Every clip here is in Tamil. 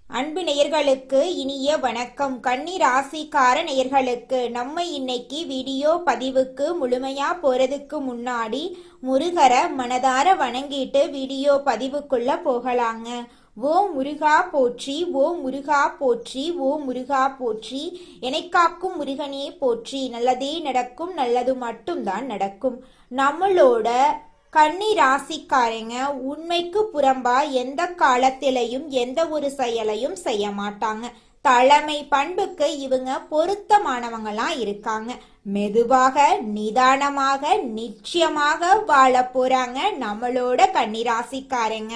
அன்பு நேயர்களுக்கு இனிய வணக்கம். கன்னி ராசிக்கார நேயர்களுக்கு நம்ம இன்னைக்கு வீடியோ பதிவுக்கு முழுமையா போறதுக்கு முன்னாடி முருகரை மனதார வணங்கிட்டு வீடியோ பதிவுக்குள்ள போகலாங்க. ஓ முருகா போற்றி, ஓ முருகா போற்றி, ஓ முருகா போற்றி, காக்கும் முருகனே போற்றி. நல்லதே நடக்கும், நல்லது மட்டும்தான் நடக்கும். நம்மளோட கன்னி ராசிக்காரங்க உண்மைக்கு புறம்பா எந்த காலத்திலையும் எந்த ஒரு செயலையும் செய்ய மாட்டாங்க. தலைமை பண்புக்கு இவங்க பொருத்தமானவங்களா இருக்காங்க. மெதுவாக நிதானமாக நிச்சயமாக வாழ போறாங்க நம்மளோட கன்னி ராசிக்காரங்க.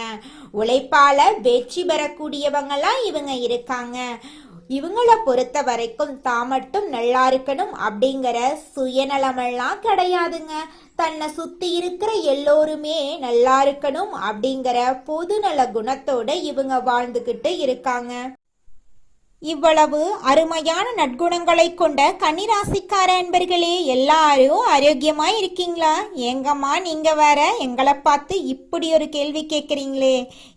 உழைப்பால வெற்றி பெறக்கூடியவங்களா இவங்க இருக்காங்க. இவங்களை பொறுத்த வரைக்கும் தான் மட்டும் நல்லா இருக்கணும் அப்படிங்கிற சுயநலமெல்லாம் கிடையாதுங்க. தன்னை சுத்தி இருக்கிற எல்லோருமே நல்லா இருக்கணும் அப்படிங்கிற பொதுநல குணத்தோட இவங்க வாழ்ந்துகிட்டு இருக்காங்க. இவ்வளவு அருமையான நற்குணங்களை கொண்ட கன்னிராசிக்கார அன்பர்களே, எல்லாரும் ஆரோக்கியமா இருக்கீங்களா? எங்கம்மா நீங்க வேற எங்களை பார்த்து இப்படி ஒரு கேள்வி கேட்குறீங்களே?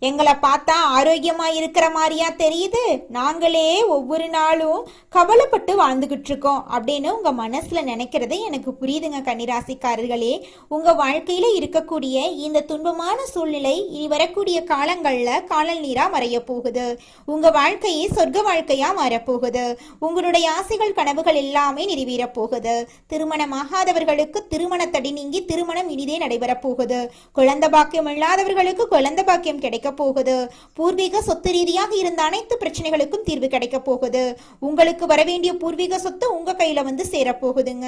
எங்களை பார்த்தா ஆரோக்கியமா இருக்கிற மாதிரியா தெரியுது? நாங்களே ஒவ்வொரு நாளும் கவலைப்பட்டு வாழ்ந்துகிட்டு இருக்கோம் அப்படின்னு உங்க மனசுல நினைக்கிறது எனக்கு புரியுதுங்க. கன்னிராசிக்காரர்களே, உங்க வாழ்க்கையில இருக்கக்கூடிய இந்த துன்பமான சூழ்நிலை இனி வரக்கூடிய காலங்கள்ல காணல் நீரா மறைய போகுது. உங்க வாழ்க்கையை சொர்க்க வாழ்க்கை மாறப்போகுது. உங்களுடைய ஆசைகள் கனவுகள் எல்லாமே நிறைவேறப் போகுது. திருமணமாகாதவர்களுக்கு திருமண தடை நீங்கி திருமணம் இனிதே நடைபெறப் போகுது. குழந்தை பாக்கியம் இல்லாதவர்களுக்கு குழந்தை பாக்கியம் கிடைக்க போகுது. பூர்வீக சொத்து ரீதியாக இருந்த அனைத்து பிரச்சனைகளுக்கும் தீர்வு கிடைக்க போகுது. உங்களுக்கு வரவேண்டிய பூர்வீக சொத்து உங்க கையில வந்து சேரப்போகுதுங்க.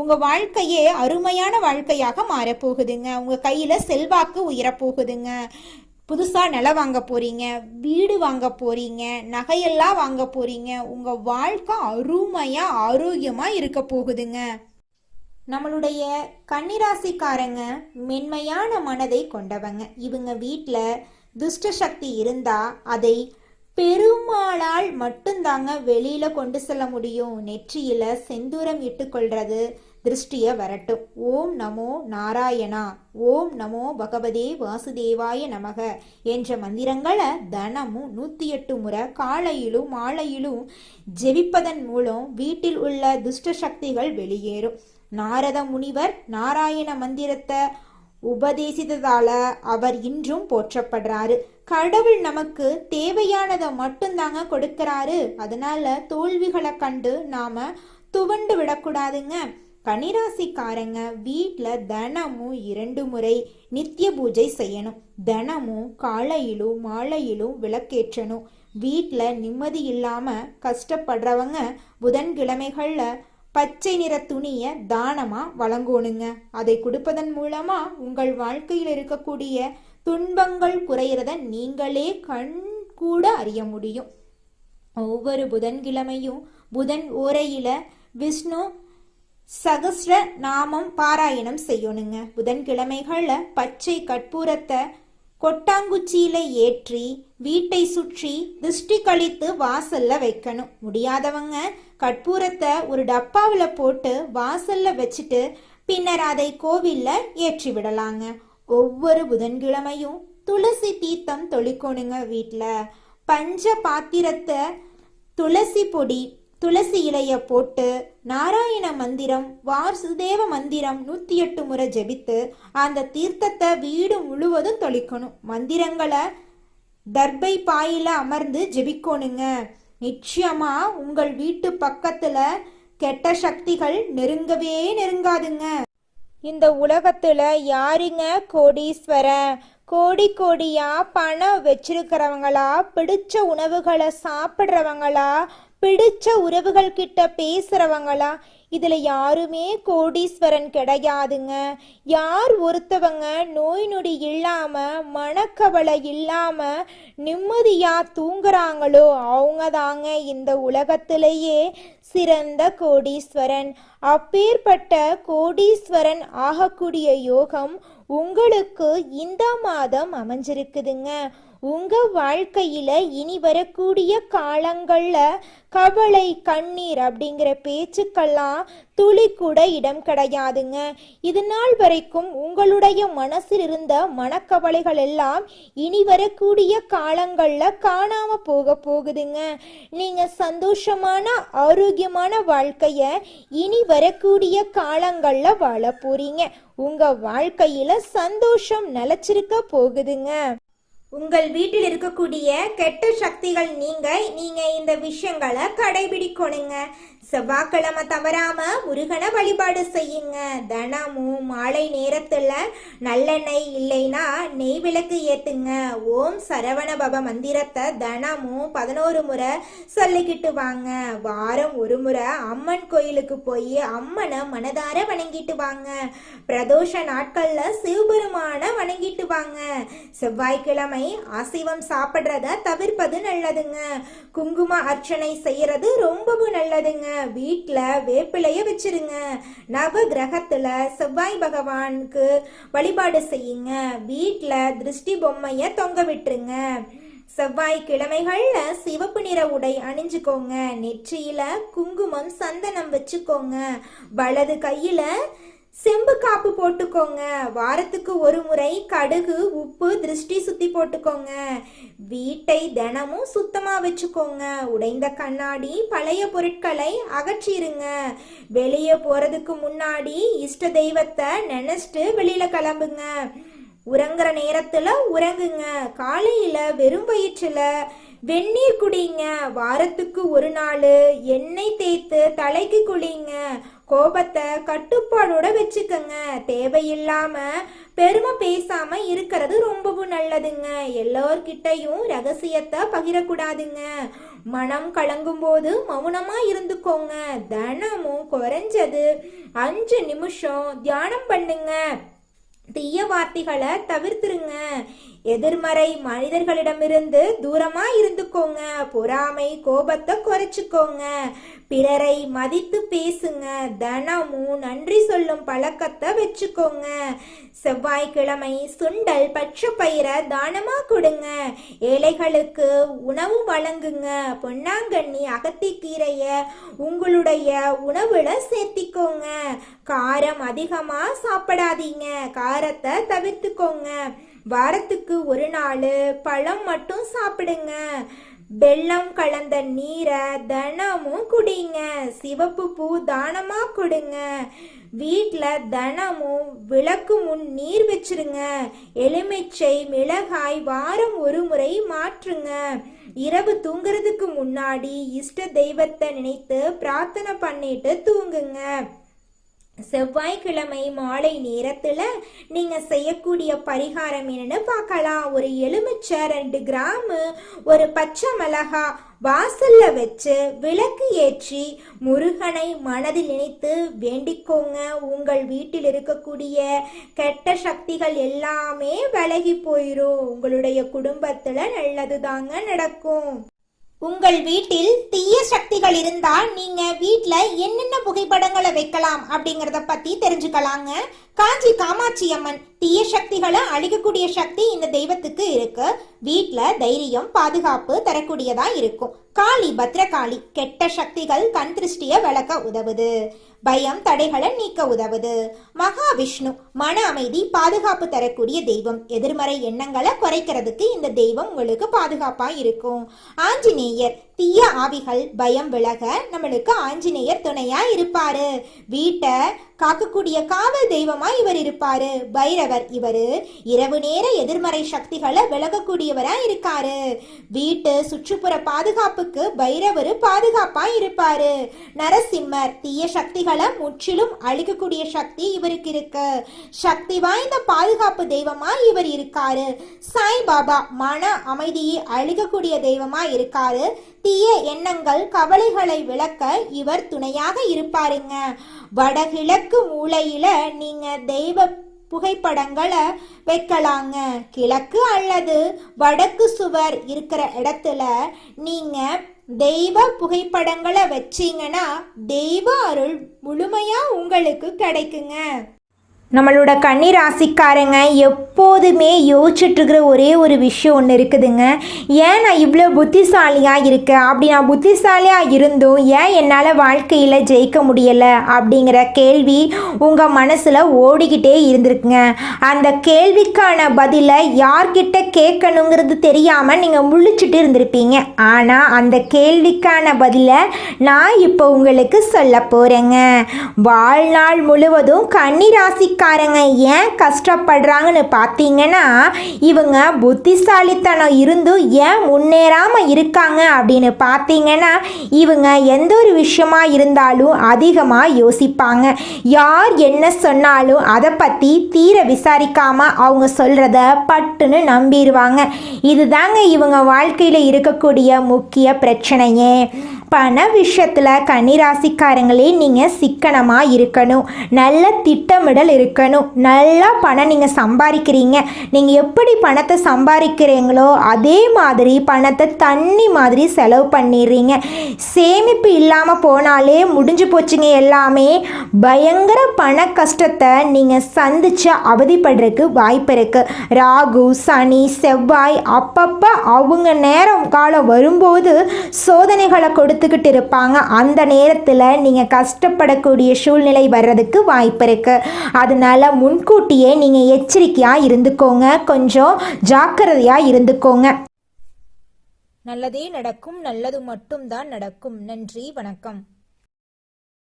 உங்க வாழ்க்கையே அருமையான வாழ்க்கையாக மாறப்போகுதுங்க. உங்க கையில செல்வாக்கு உயரப்போகுதுங்க. புதுசா நிலம் வாங்க போறீங்க, வீடு வாங்க போறீங்க, நகையெல்லாம் வாங்க போறீங்க. உங்க வாழ்க்கை அருமையா ஆரோக்கியமா இருக்க போகுதுங்க. நம்மளுடைய கன்னிராசிக்காரங்க மென்மையான மனதை கொண்டவங்க. இவங்க வீட்டில் துஷ்ட சக்தி இருந்தா அதை பெருமாளால் மட்டும்தாங்க வெளியில கொண்டு செல்ல முடியும். நெற்றியில செந்தூரம் இட்டுக்கொள்றது திருஷ்டிய வரட்டும். ஓம் நமோ நாராயணா, ஓம் நமோ பகவதே வாசுதேவாய நமக என்ற மந்திரங்களை தினமும் 108 முறை காலையிலும் மாலையிலும் ஜெபிப்பதன் மூலம் வீட்டில் உள்ள துஷ்ட சக்திகள் வெளியேறும். நாரத முனிவர் நாராயண மந்திரத்தை உபதேசித்ததால அவர் இன்றும் போற்றப்படுறாரு. கடவுள் நமக்கு தேவையானதை மட்டும்தாங்க கொடுக்கிறாரு. அதனால தோல்விகளை கண்டு நாம துவண்டு விடக்கூடாதுங்க. கன்னிராசிக்காரங்க வீட்டில் தினமும் 2 முறை நித்திய பூஜை செய்யணும். தினமும் காலையிலும் மாலையிலும் விளக்கேற்றணும். வீட்டில் நிம்மதி இல்லாம கஷ்டப்படுறவங்க புதன்கிழமைகள்ல பச்சை நிற துணிய தானமா வழங்கணுங்க. அதை கொடுப்பதன் மூலமா உங்கள் வாழ்க்கையில் இருக்கக்கூடிய துன்பங்கள் குறையிறத நீங்களே கண் கூட அறிய முடியும். ஒவ்வொரு புதன்கிழமையும் புதன் ஓரையில விஷ்ணு சகஸ்ர நாமம் பாராயணம் செய்யணுங்க. புதன்கிழமைகள்ல பச்சை கற்பூரத்தை கொட்டாங்குச்சியில ஏற்றி வீட்டை சுற்றி திருஷ்டி கழித்து வாசல்ல வைக்கணும். முடியாதவங்க கற்பூரத்தை ஒரு டப்பாவில் போட்டு வாசல்ல வச்சுட்டு பின்னர் அதை கோவில்ல ஏற்றி விடலாங்க. ஒவ்வொரு புதன்கிழமையும் துளசி தீர்த்தம் தொளிக்கணுங்க. வீட்டில் பஞ்ச பாத்திரத்தை துளசி பொடி துளசி இலைய போட்டு நாராயண மந்திரம் வாசுதேவ மந்திரம் 108 முறை ஜெபித்து அந்த தீர்த்தத்தை வீடு முழுவதும் தொளிக்கணும். மந்திரங்களை தர்பை பாயில அமர்ந்து ஜெபிக்கணுங்க. நிச்சயமா உங்கள் வீட்டு பக்கத்துல கெட்ட சக்திகள் நெருங்கவே நெருங்காதுங்க. இந்த உலகத்துல யாருங்க கோடீஸ்வரன்? கோடி கோடியா பணம் வச்சிருக்கிறவங்களா, பிடிச்ச உணவுகளை சாப்பிட்றவங்களா, பிடிச்ச உறவுகள் கிட்ட பேசுறவங்களா? இதுல யாருமே கோடீஸ்வரன் கிடையாதுங்க. யார் ஒருத்தவங்க நோய் நொடி இல்லாம மனக்கவலை இல்லாம நிம்மதியா தூங்குறாங்களோ அவங்க தாங்க இந்த உலகத்திலேயே சிறந்த கோடீஸ்வரன். அப்பேற்பட்ட கோடீஸ்வரன் ஆகக்கூடிய யோகம் உங்களுக்கு இந்த மாதம் அமைஞ்சிருக்குதுங்க. உங்க வாழ்க்கையில இனி வரக்கூடிய காலங்கள்ல கவலை கண்ணீர் அப்படிங்கிற பேச்சுக்கெல்லாம் துளி கூட இடம் கிடையாதுங்க. இது நாள் வரைக்கும் உங்களுடைய மனசில் இருந்த மனக்கவலைகள் எல்லாம் இனி வரக்கூடிய காலங்கள்ல காணாம போகுதுங்க. நீங்க சந்தோஷமான ஆரோக்கியமான வாழ்க்கைய இனி வரக்கூடிய காலங்கள்ல வாழ போறீங்க. உங்க வாழ்க்கையில சந்தோஷம் நிலைச்சிருக்க போகுதுங்க. உங்கள் வீட்டில் இருக்கக்கூடிய கெட்ட சக்திகள் நீங்க இந்த விஷயங்களை கடைபிடிக்கணுங்க. செவ்வாய்க்கிழமை தவறாம முருகனை வழிபாடு செய்யுங்க. தினமும் மாலை நேரத்துல நல்லெண்ணெய் இல்லைன்னா நெய் விளக்கு ஏத்துங்க. ஓம் சரவண பவ மந்திரத்தை தினமும் 11 முறை சொல்லிக்கிட்டு வாங்க. வாரம் ஒரு முறை அம்மன் கோயிலுக்கு போய் அம்மனை மனதார வணங்கிட்டு வாங்க. பிரதோஷ நாட்கள்ல சிவபெருமான வணங்கிட்டு வாங்க. செவ்வாய்க்கிழமை அசைவம் சாப்பிடுறத தவிர்ப்பது நல்லதுங்க. குங்கும அர்ச்சனை செய்யறது ரொம்பவும் நல்லதுங்க. வீட்டுல வேப்பிலைய வச்சிருங்க. நவ கிரகத்துல செவ்வாய் பகவானுக்கு வழிபாடு செய்யுங்க. வீட்டுல திருஷ்டி பொம்மைய தொங்க விட்டுருங்க. செவ்வாய்க்கிழமைகள்ல சிவப்பு நிற உடை அணிஞ்சுக்கோங்க. நெற்றியில குங்குமம் சந்தனம் வச்சுக்கோங்க. வலது கையில செம்பு காப்பு போட்டுக்கோங்க. வாரத்துக்கு ஒரு முறை கடுகு உப்பு திருஷ்டி சுத்தி போட்டுக்கோங்க. வீட்டை தினமும் சுத்தமா வச்சுக்கோங்க. உடைந்த கண்ணாடி பழைய பொருட்களை அகற்றிருங்க. வெளியே போறதுக்கு முன்னாடி இஷ்ட தெய்வத்தை நினைச்சிட்டு வெளியில கிளம்புங்க. உறங்குற நேரத்துல உறங்குங்க. காலையில வெறும் வயிற்றுல வெந்நீர் குடிங்க. வாரத்துக்கு ஒரு நாள் எண்ணெய் தேய்த்து தலைக்கு குளிங்க. கோபத்தை கட்டுப்பாடோட வச்சுக்கங்க. தேவையில்லாம பெருமை பேசாம இருக்கிறது ரொம்பவும் நல்லதுங்க. எல்லோர்கிட்டையும் ரகசியத்தை பகிரக்கூடாதுங்க. மனம் கலங்கும் போது மௌனமா இருந்துக்கோங்க. தினமும் குறைஞ்சது 5 நிமிஷம் தியானம் பண்ணுங்க. தீய வார்த்தைகளை தவிர்த்துருங்க. எதிர்மறை மனிதர்களிடமிருந்து தூரமா இருந்துக்கோங்க. பொறாமை கோபத்தை குறைச்சுக்கோங்க. பிறரை மதித்து பேசுங்க. தினமும் நன்றி சொல்லும் பழக்கத்தை வச்சுக்கோங்க. செவ்வாய்க்கிழமை சுண்டல் பச்சை பயிரை தானமா கொடுங்க. ஏழைகளுக்கு உணவு வழங்குங்க. பொன்னாங்கண்ணி அகத்திக்கீரைய உங்களுடைய உணவுல சேர்த்திக்கோங்க. காரம் அதிகமா சாப்பிடாதீங்க. காரத்தை தவிர்த்துக்கோங்க. வாரத்துக்கு ஒரு நாள் பழம் மட்டும் சாப்பிடுங்க. வெல்லம் கலந்த நீரை தினமும் குடிங்க. சிவப்பு பூ தானமா கொடுங்க. வீட்டுல தினமும் விளக்கு முன் நீர் வச்சிருங்க. எலுமிச்சை மிளகாய் வாரம் ஒரு முறை மாற்றுங்க. இரவு தூங்குறதுக்கு முன்னாடி இஷ்ட தெய்வத்தை நினைத்து பிரார்த்தனை பண்ணிட்டு தூங்குங்க. செவ்வாய்க்கிழமை மாலை நேரத்துல நீங்க செய்யக்கூடிய பரிகாரம் என்னன்னு பார்க்கலாம். ஒரு எலுமிச்சை 2 கிராம் ஒரு பச்சை மிளகா வாசல்ல வச்சு விளக்கு ஏற்றி முருகனை மனதில் நினைத்து வேண்டிக்கோங்க. உங்கள் வீட்டில் இருக்கக்கூடிய கெட்ட சக்திகள் எல்லாமே விலகி போயிரும். உங்களுடைய குடும்பத்துல நல்லதுதாங்க நடக்கும். உங்கள் வீட்டில் தீய சக்திகள் இருந்தா நீங்க வீட்ல என்னென்ன புகைப்படங்களை வைக்கலாம் அப்படிங்கறத பத்தி தெரிஞ்சுக்கலாங்க. காஞ்சி காமாட்சி அம்மன் தீய சக்திகளை அழிக்கக்கூடிய சக்தி இந்த தெய்வத்துக்கு இருக்கு. வீட்ல தைரியம் பாதுகாப்பு தரக்கூடியதா இருக்கும். காளி பத்ரகாளி கெட்ட சக்திகள் கண் திருஷ்டிய விளக்க உதவுது. பயம் தடைகளை நீக்க உதவுது. மகாவிஷ்ணு மன அமைதி பாதுகாப்பு தரக்கூடிய தெய்வம். எதிர்மறை எண்ணங்களை குறைக்கிறதுக்கு இந்த தெய்வம் உங்களுக்கு பாதுகாப்பா இருக்கும். ஆஞ்சநேயர் தீய ஆவிகள் பயம் விலக நம்மளுக்கு ஆஞ்சநேயர் துணையா இருப்பாரு. வீட்டை காக்கக்கூடிய காவல் தெய்வமா இவர் இருப்பாரு. பைரவர் இவரு இரவு நேர எதிர்மறை சக்திகளை விலகக்கூடியவரா இருக்காரு. வீட்டு சுற்றுப்புற பாதுகாப்புக்கு பைரவர் பாதுகாப்பா இருப்பாரு. நரசிம்மர் தீய சக்திகளை முற்றிலும் அழிக்கக்கூடிய சக்தி இவருக்கு இருக்கு. சக்தி வாய்ந்த பாதுகாப்பு தெய்வமா இவர் இருக்காரு. சாய்பாபா மன அமைதியை அழிக்கக்கூடிய தெய்வமா இருக்காரு. தீய எண்ணங்கள் கவலைகளை விளக்க இவர் துணையாக இருப்பாருங்க. வடகிழக்கு மூலையில நீங்க தெய்வ புகைப்படங்களை வைக்கலாங்க. கிழக்கு அல்லது வடக்கு சுவர் இருக்கிற இடத்துல நீங்க தெய்வ புகைப்படங்களை வச்சீங்கன்னா தெய்வ அருள் முழுமையா உங்களுக்கு கிடைக்குங்க. நம்மளோட கன்னி ராசிக்காரங்க எப்போதுமே யோசிச்சுட்டு இருக்கிற ஒரே ஒரு விஷயம் ஒன்று இருக்குதுங்க. ஏன் நான் இவ்வளோ புத்திசாலியாக இருக்கேன், அப்படி நான் புத்திசாலியாக இருந்தும் ஏன் என்னால் வாழ்க்கையில் ஜெயிக்க முடியலை அப்படிங்கிற கேள்வி உங்கள் மனசில் ஓடிக்கிட்டே இருந்திருக்குங்க. அந்த கேள்விக்கான பதிலை யார்கிட்ட கேட்கணுங்கிறது தெரியாமல் நீங்கள் முழிச்சுட்டு இருந்திருப்பீங்க. ஆனால் அந்த கேள்விக்கான பதிலை நான் இப்போ உங்களுக்கு சொல்ல போகிறேங்க. வாழ்நாள் முழுவதும் கன்னி ராசி காரங்க ஏன் கஷ்டப்படுறாங்கன்னு பார்த்தீங்கன்னா, இவங்க புத்திசாலித்தனம் இருந்தும் ஏன் முன்னேறாமல் இருக்காங்க அப்படின்னு பார்த்தீங்கன்னா, இவங்க எந்த ஒரு விஷயமா இருந்தாலும் அதிகமாக யோசிப்பாங்க. யார் என்ன சொன்னாலும் அதை பற்றி தீர விசாரிக்காமல் அவங்க சொல்கிறத பட்டுன்னு நம்பிடுவாங்க. இதுதாங்க இவங்க வாழ்க்கையில் இருக்கக்கூடிய முக்கிய பிரச்சனையே. பண விஷயத்தில் கன்னிராசிக்காரங்களே நீங்கள் சிக்கனமாக இருக்கணும், நல்ல திட்டமிடல் இருக்கணும். நல்லா பணம் நீங்கள் சம்பாதிக்கிறீங்க, நீங்கள் எப்படி பணத்தை சம்பாதிக்கிறீங்களோ அதே மாதிரி பணத்தை தண்ணி மாதிரி செலவு பண்ணிடுறீங்க. சேமிப்பு இல்லாமல் போனாலே முடிஞ்சு போச்சுங்க எல்லாமே. பயங்கர பண கஷ்டத்தை நீங்கள் சந்தித்து அவதிப்படுறதுக்கு வாய்ப்பு இருக்குது. ராகு, சனி, செவ்வாய் அப்பப்போ அவங்க நேரம் காலம் வரும்போது சோதனைகளை கொடுத்துக்கிட்டு இருப்பாங்க. அந்த நேரத்தில் நீங்கள் கஷ்டப்படக்கூடிய சூழ்நிலை வர்றதுக்கு வாய்ப்பு இருக்குது. அதனால முன்கூட்டியே நீங்கள் எச்சரிக்கையாக இருந்துக்கோங்க, கொஞ்சம் ஜாக்கிரதையாக இருந்துக்கோங்க. நல்லதே நடக்கும், நல்லது மட்டும்தான் நடக்கும். நன்றி, வணக்கம்.